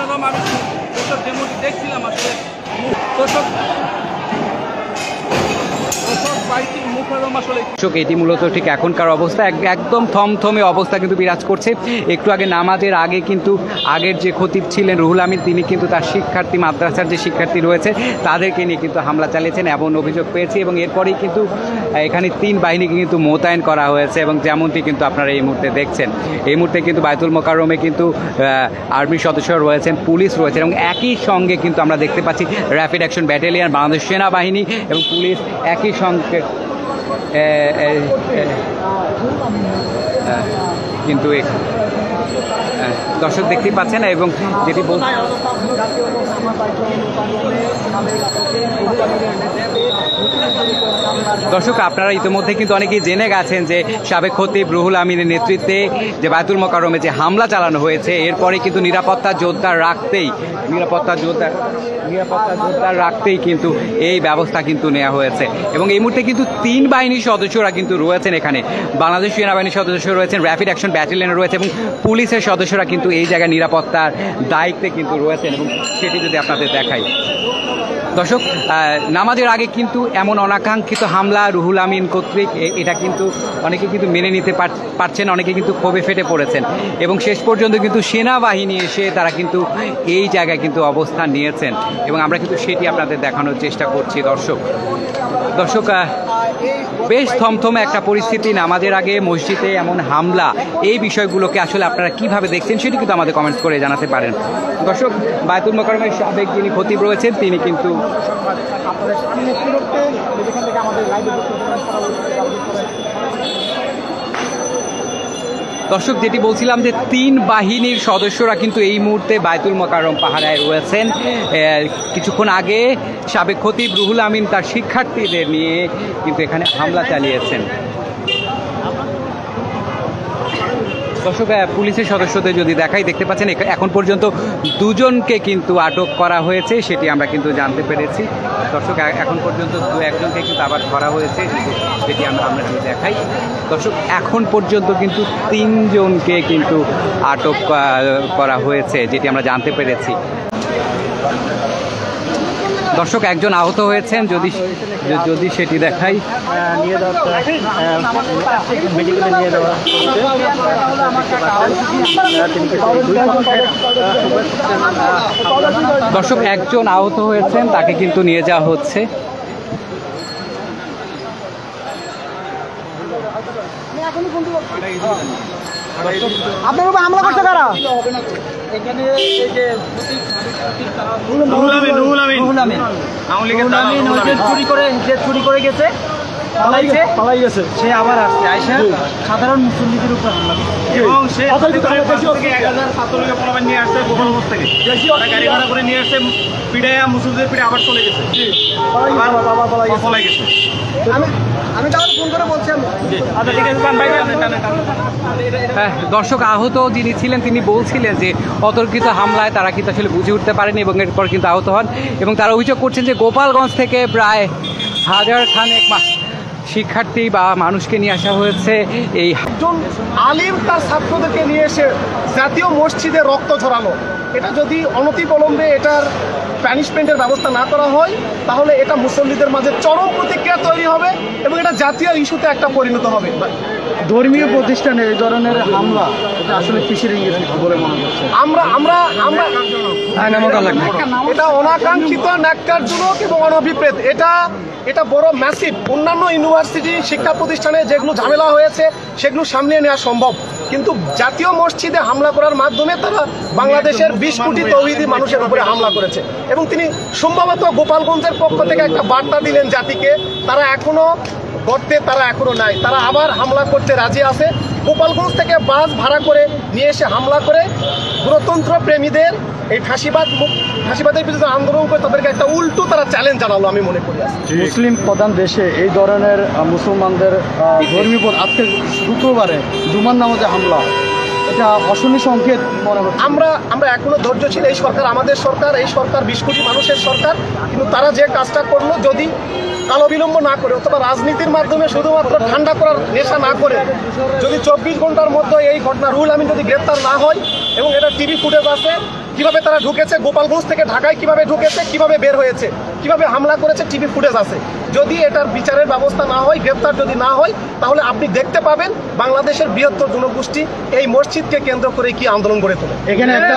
মুখরম আমি দর্শক যেমনটি দেখছিলাম আসলে দর্শক এটি মূলত ঠিক এখনকার অবস্থা একদম থমথমে অবস্থা কিন্তু বিরাজ করছে। একটু আগে নামাজের আগে কিন্তু আগের যে খতিব ছিলেন রুহুল আমিন তিনি কিন্তু তার শিক্ষার্থী মাদ্রাসার যে শিক্ষার্থী রয়েছে তাদেরকে নিয়ে কিন্তু হামলা চালিয়েছেন এমন অভিযোগ পেয়েছি এবং এরপরেই কিন্তু এখানে 3 বাহিনীকে কিন্তু মোতায়েন করা হয়েছে এবং যেমনটি কিন্তু আপনারা এই মুহূর্তে দেখছেন এই মুহূর্তে কিন্তু বায়তুল মোকাররমে কিন্তু আর্মির সদস্য রয়েছেন, পুলিশ রয়েছে এবং একই সঙ্গে কিন্তু আমরা দেখতে পাচ্ছি র্যাপিড অ্যাকশন ব্যাটালিয়ন, বাংলাদেশ সেনাবাহিনী এবং পুলিশ একই সঙ্গে কিন্তু দর্শক দেখতেই পাচ্ছেন এবং যেটি দর্শক আপনারা ইতিমধ্যে কিন্তু অনেকেই জেনে গেছেন যে সাবেক খতিব রুহুল আমিনের নেতৃত্বে যে বায়তুল মোকাররমে যে হামলা চালানো হয়েছে এরপরে কিন্তু নিরাপত্তা জোরদার রাখতেই কিন্তু এই ব্যবস্থা কিন্তু নেওয়া হয়েছে এবং এই মুহূর্তে কিন্তু 3 বাহিনীর সদস্যরা কিন্তু রয়েছেন এখানে। বাংলাদেশ সেনাবাহিনীর সদস্য রয়েছেন, র্যাপিড অ্যাকশন ব্যাটালিয়ন রয়েছে এবং পুলিশের সদস্যরা কিন্তু এই জায়গায় নিরাপত্তার দায়িত্বে কিন্তু রয়েছেন এবং সেটি যদি আপনাদের দেখাই দর্শক নামাজের আগে কিন্তু এমন অনাকাঙ্ক্ষিত হামলা রুহুল আমিন কর্তৃক এটা কিন্তু অনেকে কিন্তু মেনে নিতে পারছেন, অনেকে কিন্তু ক্ষোভে ফেটে পড়েছেন এবং শেষ পর্যন্ত কিন্তু সেনাবাহিনী এসে তারা কিন্তু এই জায়গায় কিন্তু অবস্থান নিয়েছেন এবং আমরা কিন্তু সেটি আপনাদের দেখানোর চেষ্টা করছি। দর্শক বেশ থমথমে একটা পরিস্থিতি, নামাজের আগে মসজিদে এমন হামলা, এই বিষয়গুলোকে আসলে আপনারা কিভাবে দেখছেন সেটি কিন্তু আমাদের কমেন্টস করে জানাতে পারেন। দর্শক বায়তুল মোকাররমের সাবেক যিনি খতিব রয়েছেন তিনি কিন্তু দর্শক যেটি বলছিলাম যে 3 বাহিনীর সদস্যরা কিন্তু এই মুহূর্তে বায়তুল মোকাররম পাহারায় রয়েছেন। কিছুক্ষণ আগে সাবেক খতিব রুহুল আমিন তার শিক্ষার্থীদের নিয়ে কিন্তু এখানে হামলা চালিয়েছেন। দর্শক পুলিশের সদস্যদের যদি দেখাই দেখতে পাচ্ছেন এখন পর্যন্ত 2 জনকে কিন্তু আটক করা হয়েছে সেটি আমরা কিন্তু জানতে পেরেছি। দর্শক এখন পর্যন্ত 2-1 জনকে কিন্তু আবার ধরা হয়েছে সেটি আমরা যদি দেখাই দর্শক এখন পর্যন্ত কিন্তু 3 জনকে কিন্তু আটক করা হয়েছে যেটি আমরা জানতে পেরেছি। দর্শক একজন আহত হয়েছেন যদি সেটি দেখাই দর্শক একজন আহত হয়েছেন তাকে কিন্তু নিয়ে যাওয়া হচ্ছে। আপনার উপর হামলা করছে কারা? এখানে এই যে রুহুল আমিন চুরি করে গেছে, পালাই গেছে, সে আবার আসছে আয়সা সাধারণ মুসল্লিদের উপর হামলা এবং সে 1000 ছাত্রলীগের পোলাপান নিয়ে আসছে গোপালগঞ্জ থেকে গাড়ি ভাড়া করে নিয়ে আসছে পিড়াইয়া মুসল্লিদের পিড়ে আবার চলে গেছে, পলাই গেছে। আমি তাহলে ফোন করে বলছি। আচ্ছা ঠিক আছে ভাই। হ্যাঁ দর্শক আহত যিনি ছিলেন তিনি বলছিলেন যে অতর্কিত হামলায় তারা কিন্তু আসলে বুঝে উঠতে পারেনি এবং এরপর কিন্তু আহত হন এবং তারা অভিযোগ করছেন যে গোপালগঞ্জ থেকে প্রায় 1000 খানেক শিক্ষার্থী বা মানুষকে নিয়ে আসা হয়েছে। এই একজন আলিম তার ছাত্রদেরকে নিয়ে এসে জাতীয় মসজিদে রক্ত ঝরালো, এটা যদি অনতিবিলম্বে এটার প্যানিশমেন্টের ব্যবস্থা না করা হয় তাহলে এটা মুসল্লিদের মাঝে চরম প্রতিক্রিয়া তৈরি হবে এবং এটা জাতীয় ইস্যুতে একটা পরিণত হবে। ধর্মীয় প্রতিষ্ঠানে এই ধরনের হামলা এটা আসলে কিসের ইঙ্গিত বলে মনে হচ্ছে? এটা অনাকাঙ্ক্ষিত, ন্যাক্কারজনক এবং অনভিপ্রেত। এটা বড় ম্যাসিভ। অন্যান্য ইউনিভার্সিটি শিক্ষা প্রতিষ্ঠানে যেগুলো ঝামেলা হয়েছে সেগুলো সামনে নেওয়া সম্ভব, কিন্তু জাতীয় মসজিদে হামলা করার মাধ্যমে তারা বাংলাদেশের 20 কোটি তৌহিদি মানুষের উপরে হামলা করেছে এবং তিনি সম্ভবত গোপালগঞ্জের পক্ষ থেকে একটা বার্তা দিলেন জাতিকে তারা এখনো গর্তে নাই, তারা আবার হামলা করতে রাজি আছে। গোপালগঞ্জ থেকে বাস ভাড়া করে নিয়ে এসে হামলা করে গণতন্ত্র প্রেমীদের এই ফাঁসিবাদের বিরুদ্ধে আন্দোলন করে তাদেরকে একটা উল্টো তারা চ্যালেঞ্জ জানালো আমি মনে করি। মুসলিম প্রধান দেশে এই ধরনের মুসলমানদের ধর্মীয় আজকে শুক্রবারে জুমার নামাজে হামলা, এটা অশনি সংকেত মনে হচ্ছে। আমরা এখনো ধৈর্যশীল। এই সরকার আমাদের সরকার, এই সরকার 20 কোটি মানুষের সরকার, কিন্তু তারা যে কাজটা করলো যদি কালো বিলম্ব না করে অথবা রাজনীতির মাধ্যমে শুধুমাত্র ঠান্ডা করার নেশা না করে যদি 24 ঘন্টার মধ্যে এই ঘটনা রুহুল আমিন যদি গ্রেপ্তার না হয় এবং এটা টিভি ফুটেজ আছে কিভাবে তারা ঢুকেছে, গোপালগঞ্জ থেকে ঢাকায় কিভাবে ঢুকেছে, কিভাবে বের হয়েছে, কিভাবে হামলা করেছে, টিভি ফুটেজ আছে। যদি এটার বিচারের ব্যবস্থা না হয়, গ্রেপ্তার যদি না হয়, তাহলে আপনি দেখতে পাবেন বাংলাদেশের বৃহত্তর জনগোষ্ঠী এই মসজিদকে কেন্দ্র করে কি আন্দোলন গড়ে তোলে। এখানে একটা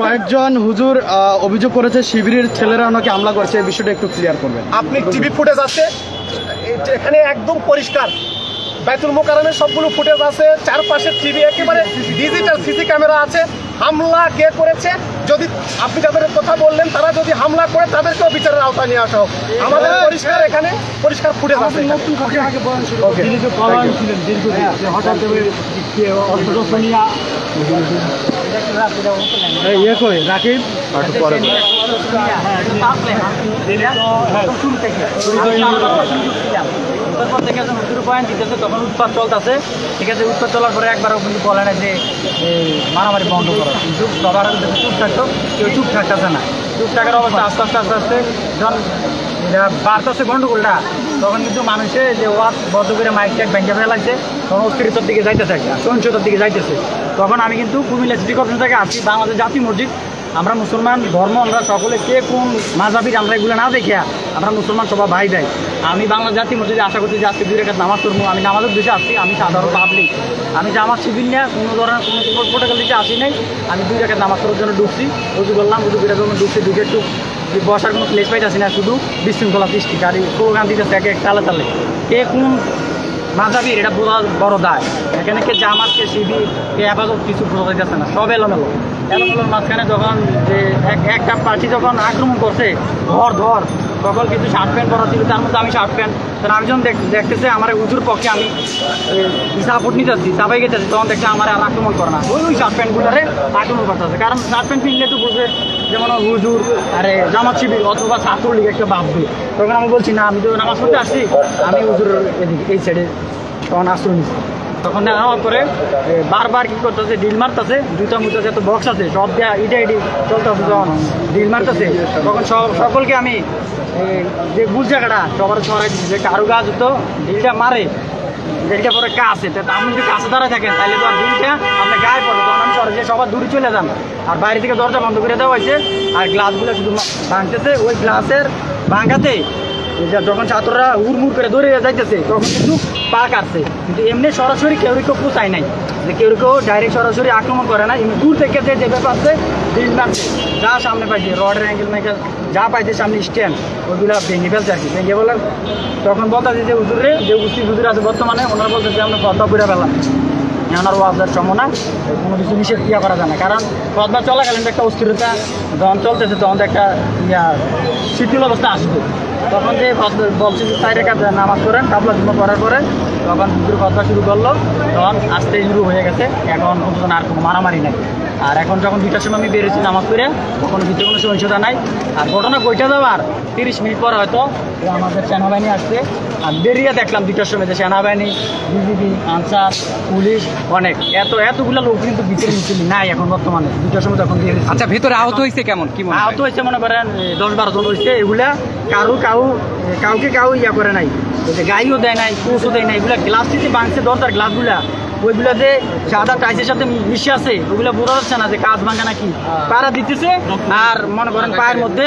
কয়েকজন হুজুর অভিযোগ করেছে শিবিরের ছেলেরা ওনাকে হামলা করেছে, এই বিষয়টা একটু ক্লিয়ার করবেন। আপনি টিভি ফুটেজ আছে, এখানে একদম পরিষ্কার বাইতুল মোকাররমের সবগুলো ফুটেজ আছে, চারপাশে টিভি, একেবারে ডিজিটাল সিসি ক্যামেরা আছে। হামলা কে করেছে, যদি আপনি যাদের কথা বললেন তারা যদি হামলা করে তাদেরকেও বিচারের আওতায় নিয়ে আসা হোক। আমাদের পরিষ্কার এখানে পরিষ্র ফুটেজ আছে। রাকিব তখন উৎপাত চলতেছে, ঠিক আছে। উৎপাত চলার পরে একবারও কিন্তু বলে না যে মারামারি বন্ধ করো, কিন্তু সবার চুপ থাকতো, কেউ চুপ থাকতেছে না। চুপ থাকার অবস্থা আস্তে আস্তে আস্তে আস্তে যখন বাড়তেছে গন্ডগোলটা, তখন কিন্তু মানুষে যে ওয়াজ বদ্ধ করে মাইক ট্যাক ব্যাংকে ফেলাইছে, তখন অস্থিরতার দিকে যাইতেছে, সহিংসতার দিকে যাইতেছে। তখন আমি কিন্তু কুমিল্লা সিটি কর্পোরেশন থেকে আসছি, বাংলাদেশ জাতীয় মসজিদ, আমরা মুসলমান ধর্ম, আমরা সকলে কে কোন মাঝাবির আমরা এগুলো না দেখিয়া আমরা মুসলমান সবাই ভাই ভাই। আমি বাংলা জাতীয় মসজিদে আশা করছি যে আজকে 2 রাকাত নামাজ পড়বো। আমি নামাজের দেশে আসছি, আমি সাধারণ পাবলিক, আমি জামাত শিবির নিয়ে কোনো ধরনের কোনো প্রোটোকল দিতে আসি নাই। আমি 2 রাকাত নামাজ পড়ার জন্য ঢুকছি, উজু করলাম, উজু করে যখন ঢুকছি, ঢুকে একটু বসার কোনো প্লেস পাইতেছি না, শুধু বিশৃঙ্খলা সৃষ্টি, গাড়ি স্লোগান দিতেছে এক এক তালে তালে। কে কোন মাঝাবির এটা বোঝা বড় দায়। এখানে কে জামাত, কে শিবির, কে হেফাজত কিছু বোঝা যাচ্ছে না, সব এলোমেলো। এলোমেলোর মাঝখানে যখন যে একটা পার্টি যখন আক্রমণ করছে ধর, তখন কিন্তু শার্ট প্যান্ট পরা ছিল, তার মধ্যে আমি শার্ট প্যান্ট, তাহলে আমি যখন দেখতেছে আমার উঁচুর পক্ষে আমি সাপোর্ট নিতে যাচ্ছি, চাপাই গেতেছি, তখন দেখছে আমার আর আক্রমণ করে না, ওই শার্ট প্যান্টগুলোরে আক্রমণ করতেছে। কারণ শার্ট প্যান্ট কিনলে তো বুঝবে যেমন হুজুর আরে জামাত শিবির অথবা ছাত্রলীগ একটা ভাববে। তখন আমি বলছি না, আমি তো নামাজ পড়তে আসছি, আমি হুজুরের এদিকে এই সাইডে তখন আশ্রয় নিচ্ছি। তখন নেওয়ার পরে বারবার কী করতেছে, ডিল মারতেছে, জুতা মুতা যত বক্স আছে সব দেওয়া ইটি চলতেছে, যখন ডিল মারতেছে তখন সকলকে আমি যে বুঝ জায়গাটা সবার ছড়াই দিচ্ছি যে কারু গাছ তো ডিলটা মারে, ডিলটা পরে কাছে, আপনি যদি কাছে দাঁড়ায় থাকেন তাহলে তো আর ডিলটা আপনার গায়ে পড়ে, তখন আমি সরে যে সবার দূরে চলে যান। আর বাইরে থেকে দরজা বন্ধ করে দেওয়া হয়েছে, আর গ্লাসগুলো শুধু ভাঙতেছে, ওই গ্লাসের ভাঙাতে যখন ছাত্ররা হুড়মুড় করে দৌড়ে যাইতেছে তখন কিন্তু পা কাটছে, কিন্তু এমনি সরাসরি কেউ পোষায় নাই, যে কেউ ডাইরেক্ট সরাসরি আক্রমণ করে না, এমনি দূর থেকে যে পাচ্ছে ডিল মারছে, যা সামনে পাইছে রডের অ্যাঙ্গেল মেকার যা পাইছে সামনে স্ট্যান্ড, ওইগুলো ভেঙে ফেলছে আর কি। ভেঙে বলার তখন বলতেছে যে হুজুরে, যে উপস্থিত হুজুর আছে বর্তমানে, ওনারা বলছে যে আমরা কথা করে ফেলাম, ওনার ওয়াজের সম্ভাবনা কোনো কিছু নিষেধ করা যায় না। কারণ খতবা চলাকালীন একটা অস্থিরতা যখন চলতেছে, তখন একটা শিথিল অবস্থা আসবে। তখন যে বলছে যে 4 রাকাত নামাজ পড়েন, কাবলা জুমা করার পরে তখন হুজুর খতবা শুরু করলো, তখন আসতে শুরু হয়ে গেছে। এখন পর্যন্ত আর কোনো মারামারি নাই। আর এখন যখন 2টার সময় আমি বেরোচ্ছি নামাজ পড়ে, তখন ভিতরে কোনো সহিংসতা নাই। আর ঘটনা কইটা যাওয়ার 30 মিনিট পরে হয়তো আমাদের সেনাবাহিনী আসছে, আর বেরিয়ে দেখলাম 2টার সময় যে সেনাবাহিনী, বিজিবি, আনসার, পুলিশ, অনেক এতগুলো লোক কিন্তু ভিতরে মিছিল নাই এখন বর্তমানে। 2টার সময় তখন দিয়ে দিচ্ছে। আচ্ছা, ভেতরে আহত হয়েছে কেমন, কি মনে হয়? আহত হয়েছে মনে করেন 10-12 জন হয়েছে। এগুলা কাউকে ইয়া করে নাই, গাইও দেয় নাই, কোচও দেয় নাই। এগুলা গ্লাস দিতে ভাঙছে, দরজার গ্লাসগুলা ওইগুলা যে সাদা টাইসের সাথে মিশে আছে, ওগুলা বোঝা যাচ্ছে না যে কাজ ভাঙে নাকি, পাড়া দিতেছে। আর মনে করেন পায়ের মধ্যে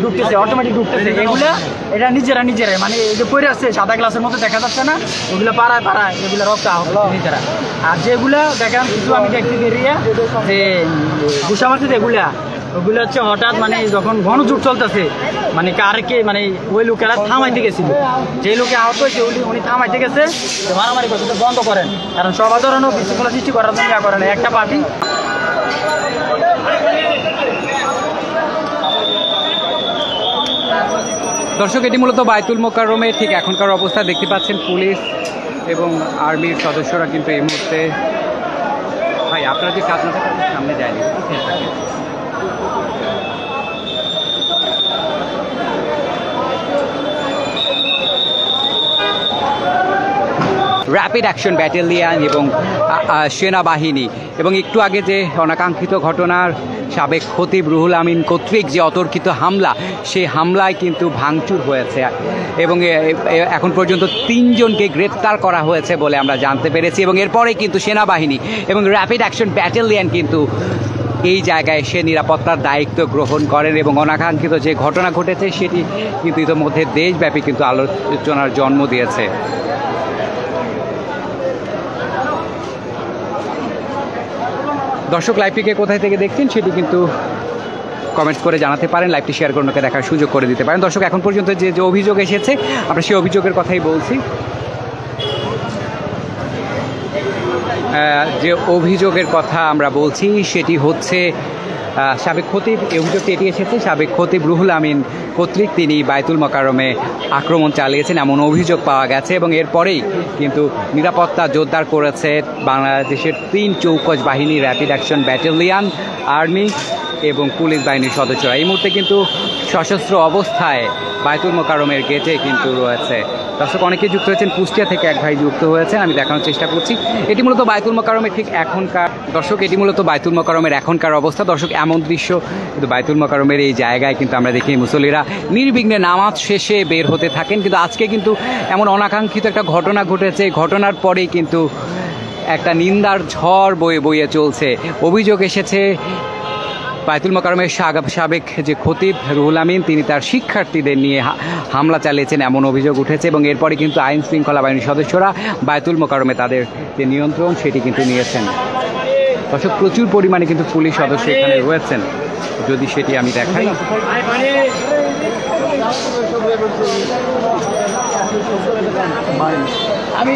ঢুকতেছে, অটোমেটিক ঢুকতেছে। এগুলা এটা নিজেরাই মানে এই যে পড়ে আছে সাদা গ্লাসের মধ্যে দেখা যাচ্ছে না, ওগুলো পাড়ায় এগুলো রক্ত আহত নিজেরা। আর যেগুলা দেখেন কিছু আমি দেখতে বেরিয়ে যে ঘুষা মারছে, ওগুলো হচ্ছে হঠাৎ মানে যখন ঘনজোট চলতেছে, মানে কারকে মানে ওই লোকেরা থামাইতে গেছিল, যে লোকে আহত হয়েছে উনি থামাইতে গেছে, মারামারি করতে বন্ধ করেন। কারণ সবার ধরনের বিশৃঙ্খলা সৃষ্টি করার জন্য ইয়া করে না একটা পার্টি। দর্শক, এটি মূলত বাইতুল মোকাররমের ঠিক এখনকার অবস্থা দেখতে পাচ্ছেন। পুলিশ এবং আর্মির সদস্যরা কিন্তু এই মুহূর্তে, ভাই আপনারা যে কাজ না থাকেন সামনে যায়নি। র্যাপিড অ্যাকশন ব্যাটালিয়ন এবং সেনাবাহিনী। এবং একটু আগে যে অনাকাঙ্ক্ষিত ঘটনার সাবেক খতিব রুহুল আমিন কর্তৃক যে অতর্কিত হামলা, সেই হামলায় কিন্তু ভাঙচুর হয়েছে এবং এখন পর্যন্ত 3 জনকে গ্রেপ্তার করা হয়েছে বলে আমরা জানতে পেরেছি। এবং এরপরে কিন্তু সেনাবাহিনী এবং র্যাপিড অ্যাকশন ব্যাটালিয়ন কিন্তু এই জায়গায় এসে নিরাপত্তার দায়িত্ব গ্রহণ করেন এবং অনাকাঙ্ক্ষিত যে ঘটনা ঘটেছে সেটি কিন্তু ইতিমধ্যে দেশব্যাপী কিন্তু আলোচনার জন্ম দিয়েছে। দর্শক লাইভটিকে কোথায় থেকে দেখছেন সেটি কিন্তু কমেন্টস করে জানাতে পারেন, লাইভটি শেয়ার করে ওনাকে দেখার সুযোগ করে দিতে পারেন। দর্শক এখন পর্যন্ত যে যে অভিযোগ এসেছে আমরা সেই অভিযোগের কথাই বলছি। যে অভিযোগের কথা আমরা বলছি সেটি হচ্ছে সাবেক খতিব, এই অভিযোগটি এটি এসেছে সাবেক খতিব রুহুল আমিন কর্তৃক তিনি বায়তুল মোকাররমে আক্রমণ চালিয়েছেন এমন অভিযোগ পাওয়া গেছে। এবং এরপরেই কিন্তু নিরাপত্তা জোরদার করেছে বাংলাদেশের 3 চৌকস বাহিনী, র্যাপিড অ্যাকশন ব্যাটালিয়ন, আর্মি এবং পুলিশ বাহিনীর সদস্যরা এই মুহূর্তে কিন্তু সশস্ত্র অবস্থায় বায়তুল মোকাররমের গেটে কিন্তু রয়েছে। দর্শক অনেকে যুক্ত হয়েছেন, কুষ্টিয়া থেকে এক ভাই যুক্ত হয়েছেন, আমি দেখানোর চেষ্টা করছি। এটি মূলত বায়তুল মোকাররমের ঠিক এখনকার এটি মূলত বায়তুল মোকাররমের এখনকার অবস্থা। দর্শক এমন দৃশ্য কিন্তু বায়তুল মোকাররমের এই জায়গায় কিন্তু আমরা দেখি মুসল্লিরা নির্বিঘ্নে নামাজ শেষে বের হতে থাকেন। কিন্তু আজকে কিন্তু এমন অনাকাঙ্ক্ষিত একটা ঘটনা ঘটেছে, ঘটনার পরেই কিন্তু একটা নিন্দার ঝড় বয়ে চলছে। অভিযোগ এসেছে বায়তুল মোকাররমের সাবেক যে খতিব রুহুল আমিন তিনি তার শিক্ষার্থীদের নিয়ে হামলা চালিয়েছেন এমন অভিযোগ উঠেছে এবং এরপরে কিন্তু আইন শৃঙ্খলা বাহিনীর সদস্যরা বায়তুল মোকাররমে তাদের যে নিয়ন্ত্রণ সেটি কিন্তু নিয়েছেন। দর্শক প্রচুর পরিমাণে কিন্তু পুলিশ সদস্য এখানে রয়েছেন, যদি সেটি আমি দেখাই। আমি